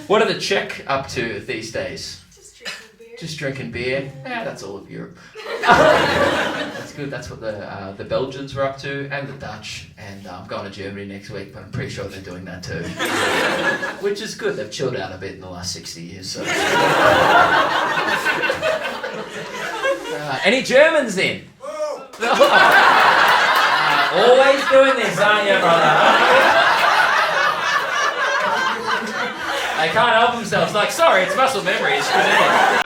What are the Czech up to these days? Just drinking beer. Yeah, that's all of Europe. That's good. That's what the Belgians were up to, and the Dutch. And I'm going to Germany next week, but I'm pretty sure they're doing that too. Which is good. They've chilled out a bit in the last 60 years. So. Any Germans in? Always doing this, aren't you, brother? They can't help themselves. Like, sorry, it's muscle memory. It's genetic.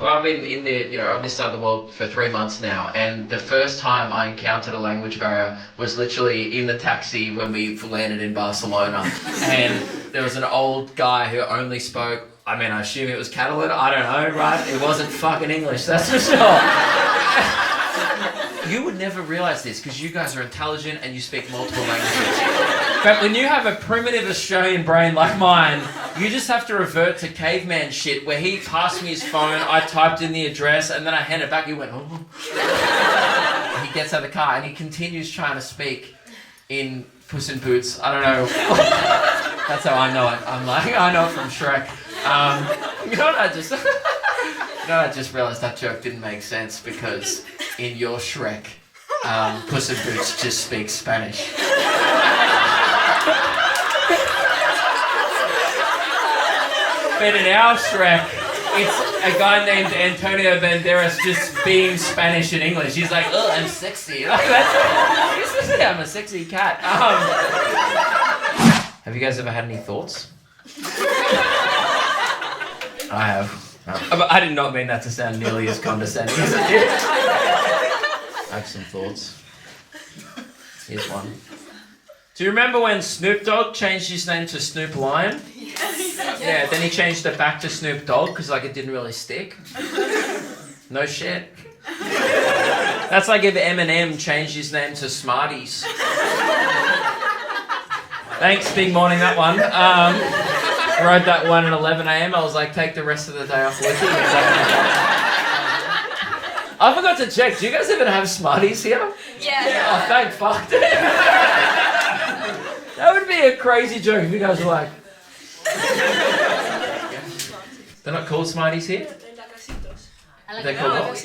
I've been in the, on this side of the world for 3 months now, and the first time I encountered a language barrier was literally in the taxi when we landed in Barcelona, and there was an old guy who only spoke, I assume it was Catalan, I don't know, right? It wasn't fucking English, that's for sure. You would never realise this because you guys are intelligent and you speak multiple languages. But when you have a primitive Australian brain like mine, you just have to revert to caveman shit where he passed me his phone, I typed in the address, and then I handed it back, he went, oh. He gets out of the car and he continues trying to speak in Puss in Boots. I don't know. That's how I know it. I'm like, I know it from Shrek. I just realised that joke didn't make sense because in your Shrek, Puss in Boots just speaks Spanish. But in our Shrek, it's a guy named Antonio Banderas just being Spanish and English. He's like, oh, I'm sexy. Like I'm a sexy cat. Have you guys ever had any thoughts? I have. But I did not mean that to sound nearly as condescending as it did. I have some thoughts. Here's one. Do you remember when Snoop Dogg changed his name to Snoop Lion? Yes. Yeah, then he changed it back to Snoop Dogg because it didn't really stick. No shit. That's like if Eminem changed his name to Smarties. Thanks, big morning, that one. I wrote that one at 11 a.m. I was like, take the rest of the day off working. I forgot to check. Do you guys even have Smarties here? Yeah. Oh, thank fuck. That would be a crazy joke if you guys were like... They're not called Smarties here? They're called what?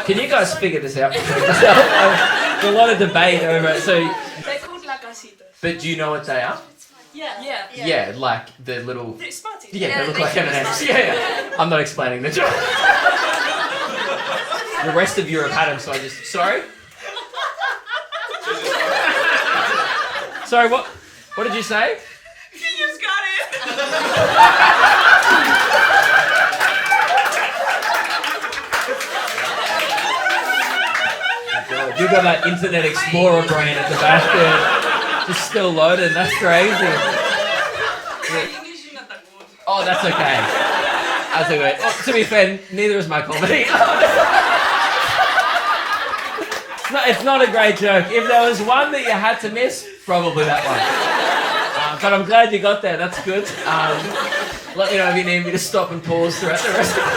Can you guys figure this out? There's a lot of debate over it. So, they're called La Casitas. but do you know what they are? Yeah. Yeah, like the little... They're Smarties. Yeah, they look like M&Ms. Yeah. I'm not explaining the joke. The rest of Europe had them, so I just... Sorry? Sorry, what did you say? You just got it. You got that Internet Explorer brain at the back there. Just still loaded, that's crazy. English is not that good. Oh, that's okay. That's okay. Oh, to be fair, neither is my comedy. It's not a great joke. If there was one that you had to miss, probably that one. But I'm glad you got there, that's good. Let me know if you need me to stop and pause throughout the rest of it.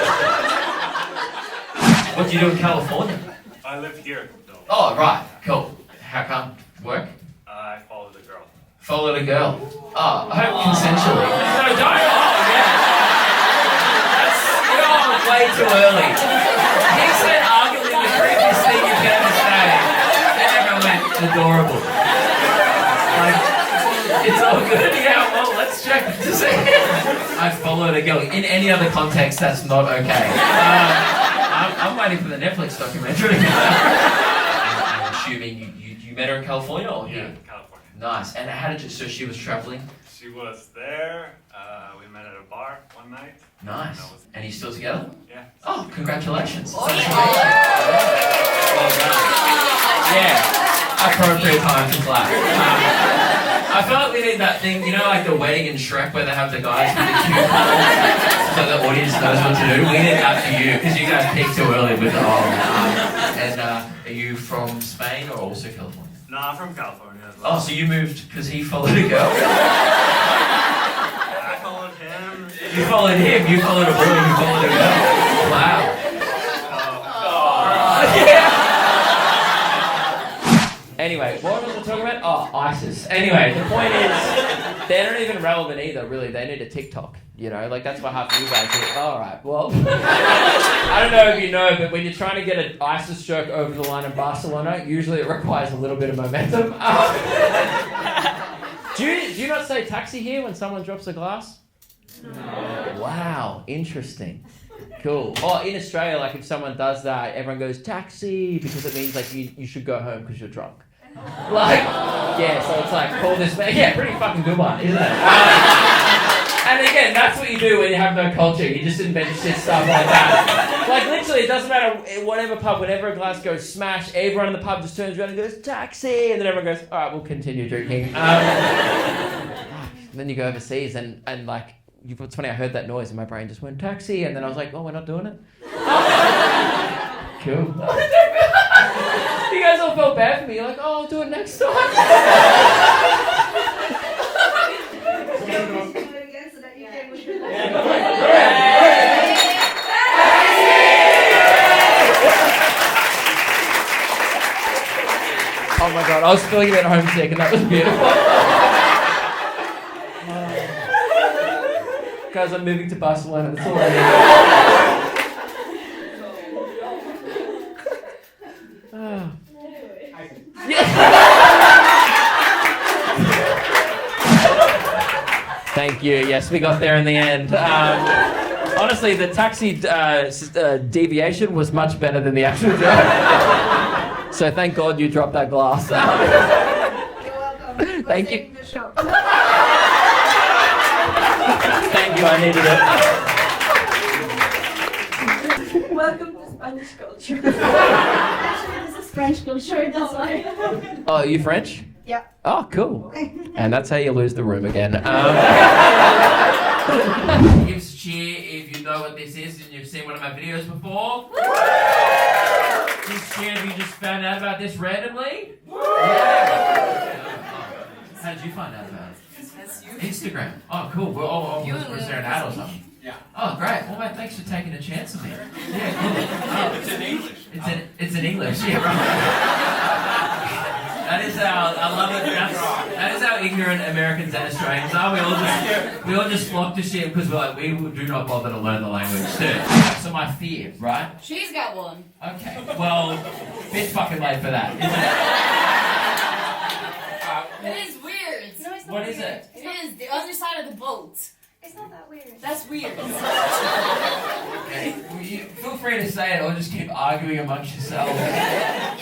What do you do in California? I live here, though. Oh, right, cool. How come? Work? I follow the girl. Follow the girl. Oh, I hope consensually. No, don't. Oh, yeah. That's way too early. He said arguably the creepiest thing you can ever say. And everyone went, adorable. Like, it's all good. Yeah, well, let's check to see. I followed a girl. In any other context, that's not okay. I'm waiting for the Netflix documentary. I'm assuming you met her in California or here? Yeah, California. Nice. And how did you, so she was traveling? She was there. We met at a bar one night. Nice. And you still together? Yeah. Oh, congratulations. Oh, That's yeah. great. Well done. Yeah. Appropriate time to clap. I feel like we need that thing, like the wedding in Shrek where they have the guys with the cue cards so the audience knows what to do. We need that for you because you guys peaked too early with the whole. And are you from Spain or also California? No, I'm from California as well. Oh, so you moved because he followed a girl? You followed him, you followed a boy, you followed a girl. Wow. Anyway, what was I talking about? Oh, ISIS. Anyway, the point is, they're not even relevant either, really. They need a TikTok, you know? Like, that's what half of you guys do. All right, well, I don't know if you know, but when you're trying to get an ISIS joke over the line in Barcelona, usually it requires a little bit of momentum. Do you not say taxi here when someone drops a glass? No. Wow, interesting. Cool. Or in Australia, like if someone does that, everyone goes taxi because it means like you should go home because you're drunk. Like, yeah, so it's like, call this man. Yeah, pretty fucking good one, isn't it? And again, that's what you do when you have no culture. You just invent shit stuff like that. Like literally, it doesn't matter whatever pub, whenever a glass goes smash, everyone in the pub just turns around and goes, taxi! And then everyone goes, all right, we'll continue drinking. Then you go overseas and like, it's funny, I heard that noise and my brain just went, taxi! And then I was like, oh, we're not doing it? Cool. You guys all felt bad for me. You're like, oh, I'll do it next time. Oh my god, I was feeling a bit homesick and that was beautiful. Guys, I'm moving to Barcelona, that's all I need. Thank you. Yes, we got there in the end. Honestly, the taxi deviation was much better than the actual joke. So thank God you dropped that glass. You're welcome. Thank you. The show. Thank you, I needed it. Welcome to Spanish culture. Actually, this is French culture, that's why. Oh, are you French? Yeah. Oh, cool. And that's how you lose the room again. Gives cheer if you know what this is and you've seen one of my videos before. Gives cheer if you just found out about this randomly. Yeah. How did you find out about it? Instagram. Oh, cool. Well, was there an ad or something? Yeah. Oh, great. Well, mate, thanks for taking a chance on me. Yeah, cool. Oh, it's in English. It's in English. Yeah, right. That is how I love it. That is how ignorant Americans and Australians are. We all just flock to shit because we're like, we do not bother to learn the language too. So my fear, right? She's got one. Okay. Well, bit fucking late for that, isn't it? It is weird. No, it's not What weird. is it? It is the other side of the boat. It's not that weird. That's weird. Okay. Well, you feel free to say it or just keep arguing amongst yourselves.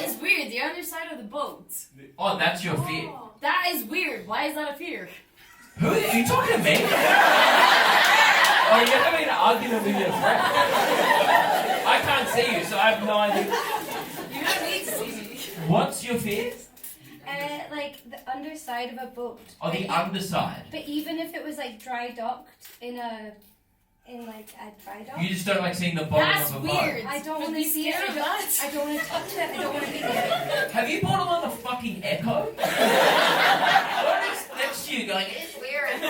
It's weird. The other side of the boat. Oh, that's your fear. That is weird. Why is that a fear? Who are you talking to me? Oh, you're having an argument with your friend. I can't see you, so I have no idea. You don't need to see me. What's your fear? Like the underside of a boat. Oh, the underside. But even if it was like dry docked in a dry dock. You just don't like seeing the bottom That's of a weird. boat. I don't Would want be to see it. scared of that. I don't want to touch it. I don't want to be there. Have you bought them on the fucking Echo? What is next to you going, it's weird?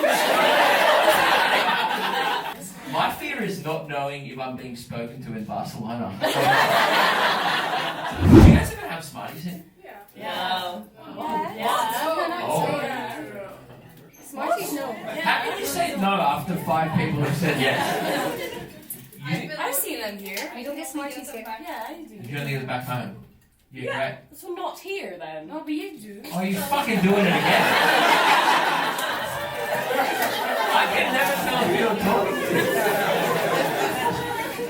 My fear is not knowing if I'm being spoken to in Barcelona. Do you guys ever have Smarties in? Yeah. Oh. Smarties, no. How can you say no after 5 people have said yes? I've seen them here. You don't get Smarties here. Yeah, I do. You don't think it's back home? Yeah, great. So not here then. No, but you do. Oh, you're fucking doing it again. I can never tell if you're talking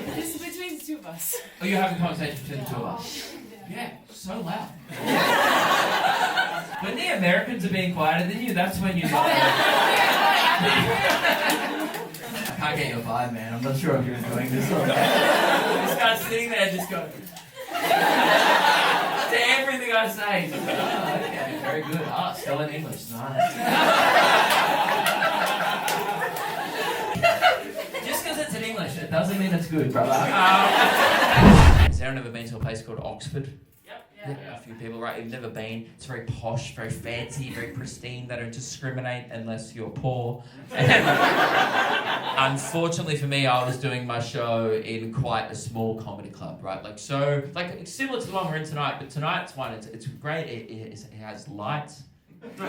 to. This is between the two of us. Oh, you're having a conversation between the two of us? Yeah, so loud. When the Americans are being quieter than you, that's when you know. I can't get your vibe, man. I'm not sure if you're enjoying this or not. This guy's sitting there just going to everything I say. He's like, oh, okay, very good. Oh, still in English. Nice. Just because it's in English, it doesn't mean it's good, brother. Has anyone ever been to a place called Oxford? Yeah, a few people, right? You've never been. It's very posh, very fancy, very pristine. They don't discriminate unless you're poor. And, Unfortunately for me, I was doing my show in quite a small comedy club, right? Like it's similar to the one we're in tonight, but tonight's one, it's great. It has lights. And no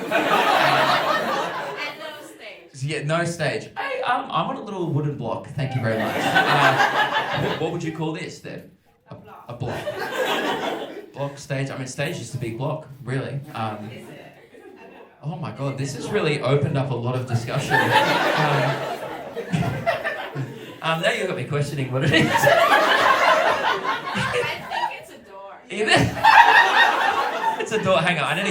stage. Yeah, no stage. Hey, I'm on a little wooden block. Thank you very much. What would you call this then? A block. Block stage. I mean, stage is a big block, really. Oh my God, this has really opened up a lot of discussion. Now you've got me questioning what it is. I think it's a door. It's a door. Hang on, I need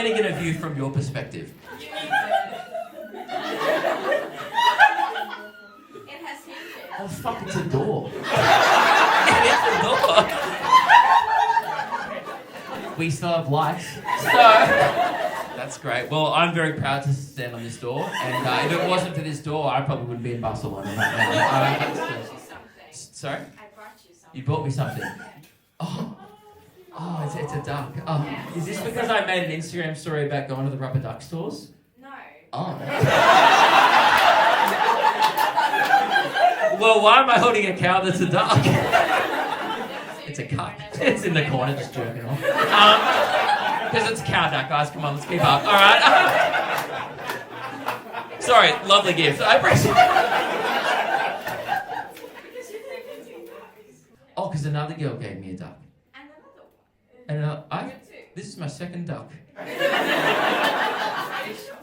to get a view from your perspective. It has hinges. Oh fuck, it's a door. It is a door. We still have lights. So that's great. Well, I'm very proud to stand on this door, and if it wasn't for this door, I probably wouldn't be in Barcelona right now. I brought you something. Sorry? I brought you something. You brought me something. Oh, it's a duck. Oh, is this because I made an Instagram story about going to the rubber duck stores? No. Oh. Well, why am I holding a cow that's a duck? It's a cup. It's in the corner just jerking off. Because it's cow duck, guys. Come on, let's keep up. All right. Sorry, lovely gift. I appreciate it. Oh, because another girl gave me a duck. And another one. And this is my second duck.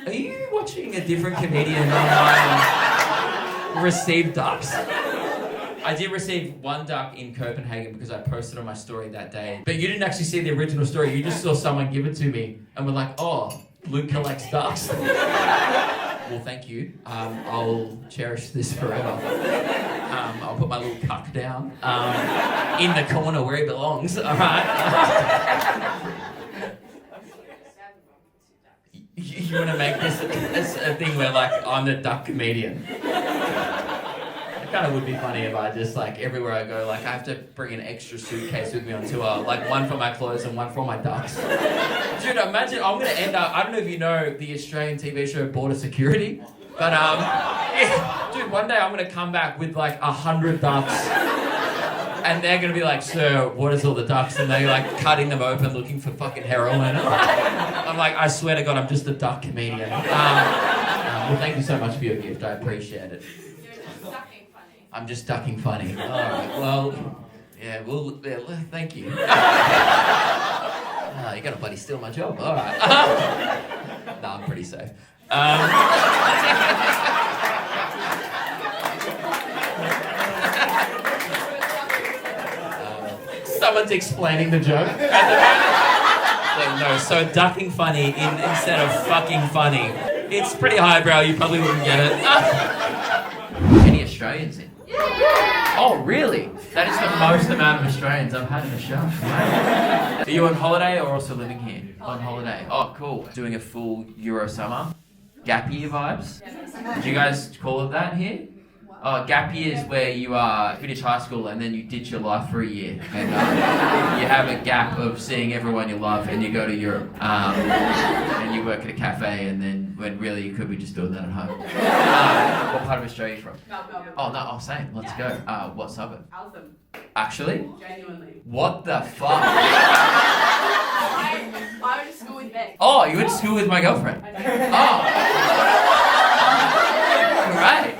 Are you watching a different comedian online receive ducks? I did receive one duck in Copenhagen because I posted on my story that day. But you didn't actually see the original story. You just saw someone give it to me and were like, oh, Luke collects ducks. Well, thank you. I'll cherish this forever. I'll put my little cuck down in the corner where he belongs. All right. You want to make this a thing where, like, I'm the duck comedian. It kind of would be funny if I just, like, everywhere I go, like, I have to bring an extra suitcase with me on tour, like one for my clothes and one for my ducks. Dude, imagine I'm going to end up, I don't know if you know the Australian TV show Border Security, but, yeah, dude, one day I'm going to come back with, like, 100 ducks, and they're going to be like, sir, what is all the ducks? And they're, like, cutting them open looking for fucking heroin. I'm like, I swear to God, I'm just a duck comedian. Well, thank you so much for your gift. I appreciate it. I'm just ducking funny. All right, well, yeah, thank you. Oh, you're going to bloody steal my job. All right. No, I'm pretty safe. Someone's explaining the joke. So ducking funny instead of fucking funny. It's pretty highbrow, you probably wouldn't get it. Any Australians in? Oh, really? That is the most amount of Australians I've had in a show. Are you on holiday or also living here? On holiday. Oh, cool. Doing a full Euro summer. Gap year vibes? Do you guys call it that here? Oh, gap year is where you finish high school and then you ditch your life for a year. And you have a gap of seeing everyone you love and you go to Europe. And you work at a cafe and then when really you could be just doing that at home. What part of Australia are you from? Melbourne. Oh, no, same. Let's go. What suburb? Altham. Actually? Genuinely. What the fuck? I went to school with Beck. Oh, you went to school with my girlfriend? Oh. Right.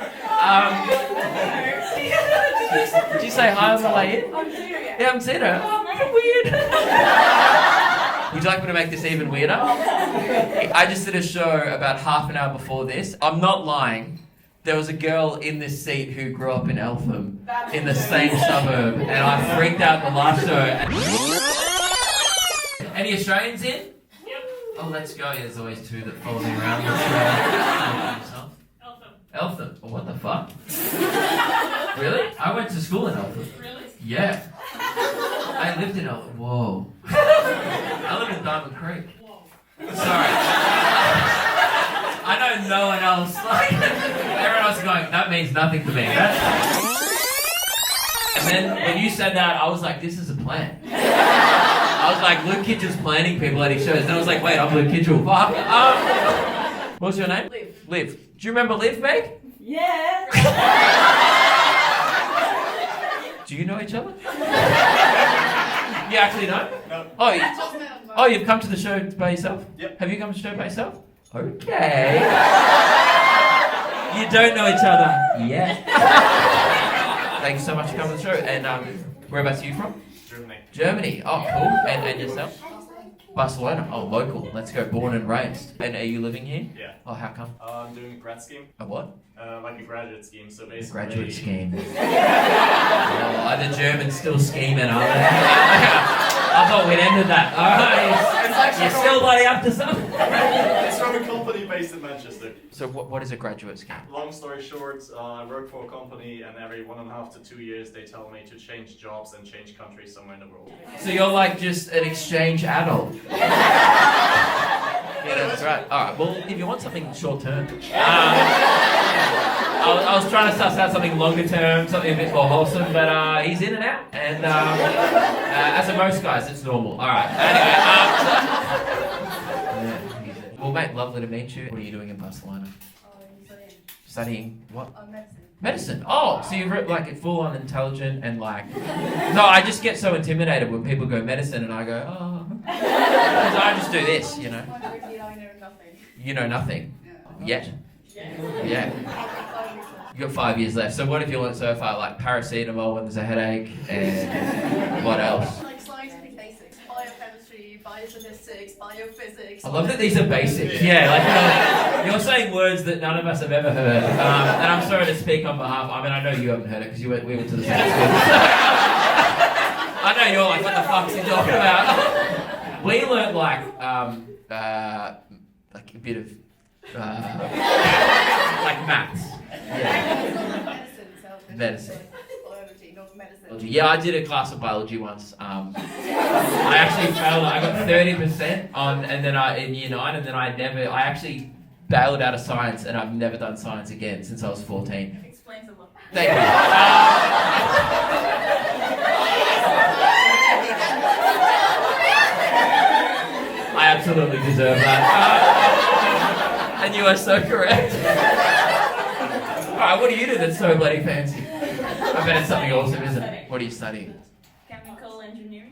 Did you say hi on the way in? I'm serious. Yeah, I haven't seen her. Oh, weird. Would you like me to make this even weirder? I just did a show about half an hour before this. I'm not lying. There was a girl in this seat who grew up in Eltham, in the same suburb, and I freaked out the last show. Any Australians in? Yep. Oh, let's go. Yeah, there's always two that follow me around. Eltham. Oh, what the fuck? Really? I went to school in Eltham. Really? Yeah. I lived in Eltham. Whoa. I live in Diamond Creek. Whoa. Sorry. I know no one else. Like, everyone else is going, that means nothing to me. And then when you said that, I was like, this is a plan. I was like, Luke Kidgell's planning people at his shows. And I was like, wait, I'm Luke Kidgell. Fuck. What's your name? Liv. Liv. Do you remember Liv, Meg? Yeah. Do you know each other? You actually know? No. Oh, you've come to the show by yourself? Yep. Have you come to the show by yourself? Okay. You don't know each other yet. Thank you so much for coming to the show. And whereabouts are you from? Germany. Germany. Oh, cool. And yourself? Barcelona. Oh, local. Let's go. Born and raised. And are you living here? Yeah. Oh, how come? I'm doing a grad scheme. A what? Like a graduate scheme, so basically... Graduate scheme. Oh, are the Germans still scheming, are they? I thought we'd ended that. Alright. You're still bloody up to something? It's from a company based in Manchester. So what is a graduate scheme? Long story short, I work for a company and every 1.5 to 2 years they tell me to change jobs and change countries somewhere in the world. So you're like just an exchange adult. Yeah, that's right. Alright, well, if you want something short term, I was trying to suss out something longer term, something a bit more wholesome, but he's in and out. And as are most guys, it's normal. Alright, anyway. Well, mate, lovely to meet you. What are you doing in Barcelona? Studying what? Medicine. Medicine. Oh, so you're like full on intelligent and like. No, I just get so intimidated when people go medicine and I go, oh. Because I just do this, you know. I know nothing. You know nothing. Yeah. Yet? Yeah. You got 5 years left. So what have you learned so far? Like paracetamol when there's a headache and what else? Like scientific basics, biochemistry, biostatistics, biophysics. I love that these are basic. Yeah, like you're saying words that none of us have ever heard. And I'm sorry to speak on behalf. I mean, I know you haven't heard it because we went to the same school. I know you're like, what the fuck's he talking about? We learned like a bit of like maths. Yeah. Medicine. Biology, not medicine. Yeah, I did a class of biology once. I actually failed. I got 30% on, and then in year 9, and then I actually bailed out of science, and I've never done science again since I was 14. Explains a lot. Thank you. I absolutely deserve that. And you are so correct. Alright, what do you do that's so bloody fancy? I bet it's something awesome, isn't it? What are you studying? Chemical engineering.